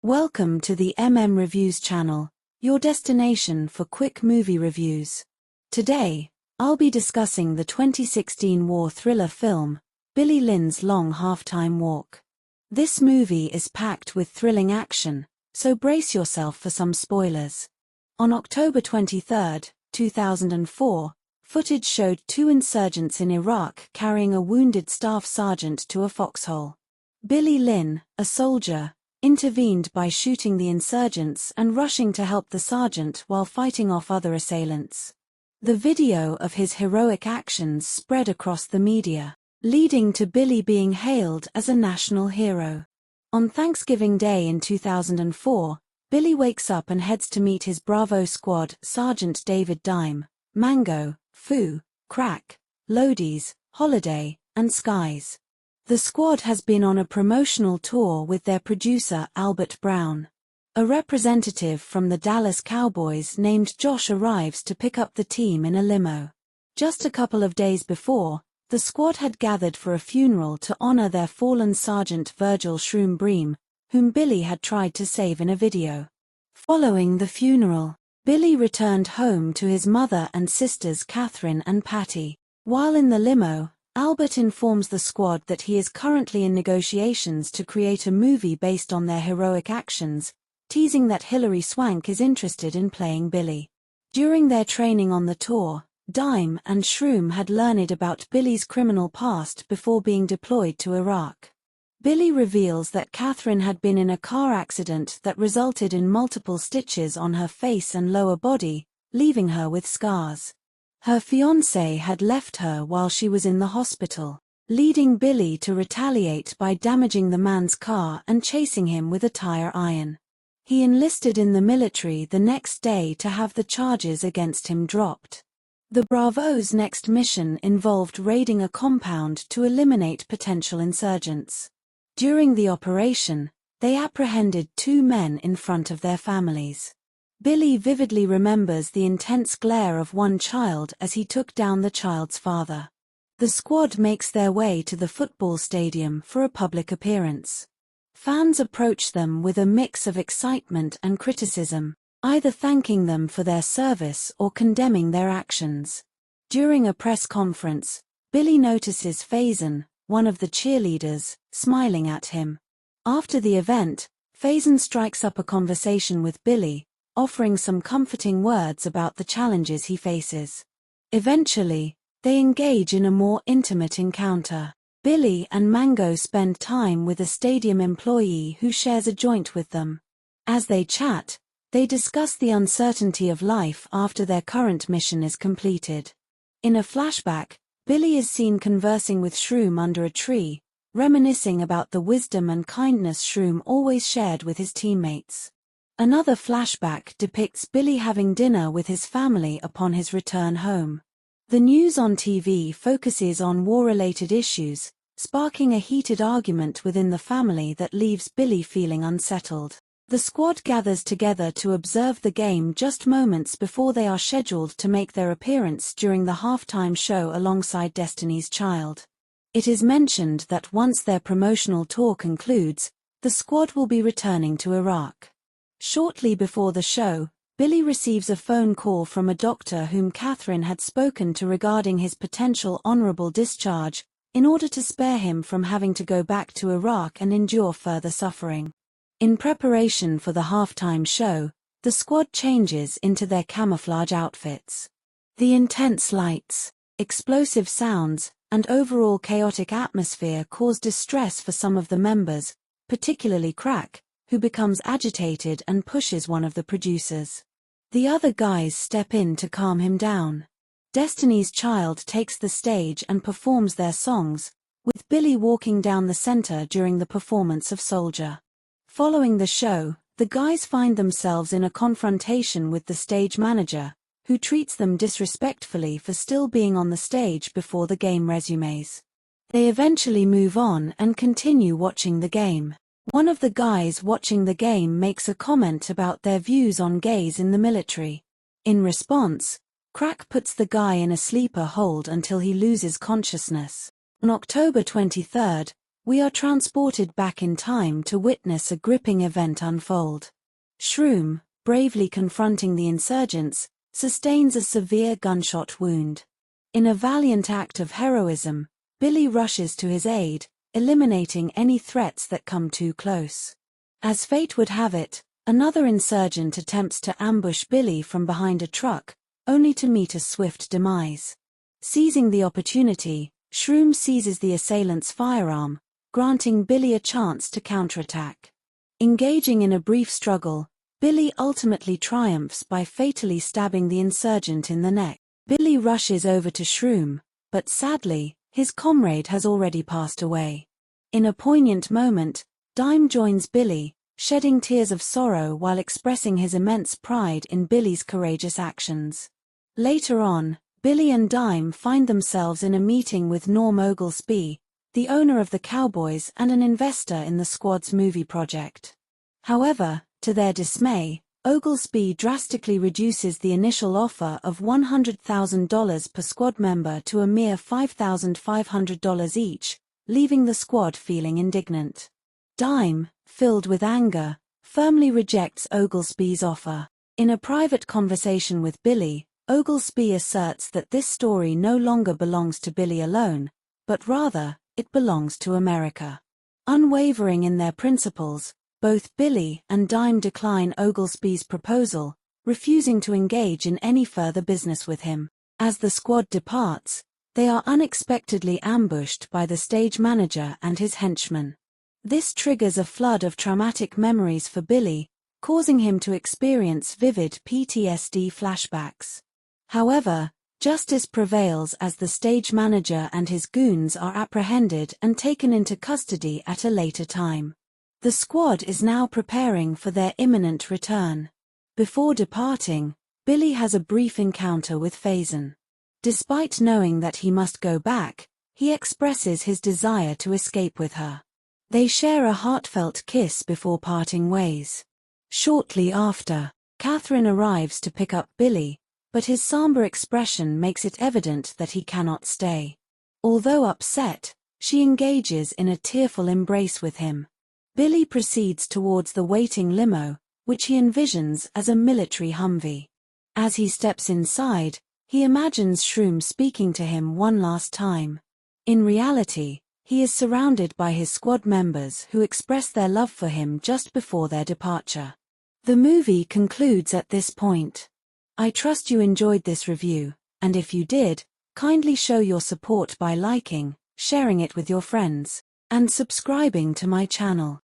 Welcome to the Reviews channel, your destination for quick movie reviews. Today, I'll be discussing the 2016 war thriller film, Lynn's Long Halftime Walk. This movie is packed with thrilling action, so brace yourself for some spoilers. On October 23, 2004, footage showed two insurgents in Iraq carrying a wounded staff sergeant to a foxhole. Lynn, a soldier, intervened by shooting the insurgents and rushing to help the sergeant while fighting off other assailants. The video of his heroic actions spread across the media, leading to Billy being hailed as a national hero. On Thanksgiving Day in 2004, Billy wakes up and heads to meet his Bravo squad, Sergeant David Dime, Mango, Foo, Crack, Lodies, Holiday, and Skies. The squad has been on a promotional tour with their producer Albert Brown. A representative from the Dallas Cowboys named Josh arrives to pick up the team in a limo. Just a couple of days before, the squad had gathered for a funeral to honor their fallen Sergeant Virgil Shroom Bream, whom Billy had tried to save in a video. Following the funeral, Billy returned home to his mother and sisters Catherine and Patty. While in the limo, Albert informs the squad that he is currently in negotiations to create a movie based on their heroic actions, teasing that Hilary Swank is interested in playing Billy. During their training on the tour, Dime and Shroom had learned about Billy's criminal past before being deployed to Iraq. Billy reveals that Catherine had been in a car accident that resulted in multiple stitches on her face and lower body, leaving her with scars. Her fiancé had left her while she was in the hospital, leading Billy to retaliate by damaging the man's car and chasing him with a tire iron. He enlisted in the military the next day to have the charges against him dropped. The Bravo's next mission involved raiding a compound to eliminate potential insurgents. During the operation, they apprehended two men in front of their families. Billy vividly remembers the intense glare of one child as he took down the child's father. The squad makes their way to the football stadium for a public appearance. Fans approach them with a mix of excitement and criticism, either thanking them for their service or condemning their actions. During a press conference, Billy notices Faison, one of the cheerleaders, smiling at him. After the event, Faison strikes up a conversation with Billy, offering some comforting words about the challenges he faces. Eventually, they engage in a more intimate encounter. Billy and Mango spend time with a stadium employee who shares a joint with them. As they chat, they discuss the uncertainty of life after their current mission is completed. In a flashback, Billy is seen conversing with Shroom under a tree, reminiscing about the wisdom and kindness Shroom always shared with his teammates. Another flashback depicts Billy having dinner with his family upon his return home. The news on TV focuses on war-related issues, sparking a heated argument within the family that leaves Billy feeling unsettled. The squad gathers together to observe the game just moments before they are scheduled to make their appearance during the halftime show alongside Destiny's Child. It is mentioned that once their promotional tour concludes, the squad will be returning to Iraq. Shortly before the show, Billy receives a phone call from a doctor whom Catherine had spoken to regarding his potential honorable discharge, in order to spare him from having to go back to Iraq and endure further suffering. In preparation for the halftime show, the squad changes into their camouflage outfits. The intense lights, explosive sounds, and overall chaotic atmosphere cause distress for some of the members, particularly Crack, who becomes agitated and pushes one of the producers. The other guys step in to calm him down. Destiny's Child takes the stage and performs their songs, with Billy walking down the center during the performance of Soldier. Following the show, the guys find themselves in a confrontation with the stage manager, who treats them disrespectfully for still being on the stage before the game resumes. They eventually move on and continue watching the game. One of the guys watching the game makes a comment about their views on gays in the military. In response, Crack puts the guy in a sleeper hold until he loses consciousness. On October 23, We are transported back in time to witness a gripping event unfold. Shroom, bravely confronting the insurgents, sustains a severe gunshot wound. In a valiant act of heroism, Billy rushes to his aid, eliminating any threats that come too close. As fate would have it, another insurgent attempts to ambush Billy from behind a truck, only to meet a swift demise. Seizing the opportunity, Shroom seizes the assailant's firearm, granting Billy a chance to counterattack. Engaging in a brief struggle, Billy ultimately triumphs by fatally stabbing the insurgent in the neck. Billy rushes over to Shroom, but sadly, his comrade has already passed away. In a poignant moment, Dime joins Billy, shedding tears of sorrow while expressing his immense pride in Billy's courageous actions. Later on, Billy and Dime find themselves in a meeting with Norm Oglesby, the owner of the Cowboys and an investor in the squad's movie project. However, to their dismay, Oglesby drastically reduces the initial offer of $100,000 per squad member to a mere $5,500 each, leaving the squad feeling indignant. Dime, filled with anger, firmly rejects Oglesby's offer. In a private conversation with Billy, Oglesby asserts that this story no longer belongs to Billy alone, but rather, it belongs to America. Unwavering in their principles, both Billy and Dime decline Oglesby's proposal, refusing to engage in any further business with him. As the squad departs, they are unexpectedly ambushed by the stage manager and his henchmen. This triggers a flood of traumatic memories for Billy, causing him to experience vivid PTSD flashbacks. However, justice prevails as the stage manager and his goons are apprehended and taken into custody at a later time. The squad is now preparing for their imminent return. Before departing, Billy has a brief encounter with Faison. Despite knowing that he must go back, he expresses his desire to escape with her. They share a heartfelt kiss before parting ways. Shortly after, Catherine arrives to pick up Billy, but his somber expression makes it evident that he cannot stay. Although upset, she engages in a tearful embrace with him. Billy proceeds towards the waiting limo, which he envisions as a military Humvee. As he steps inside, he imagines Shroom speaking to him one last time. In reality, he is surrounded by his squad members who express their love for him just before their departure. The movie concludes at this point. I trust you enjoyed this review, and if you did, kindly show your support by liking, sharing it with your friends, and subscribing to my channel.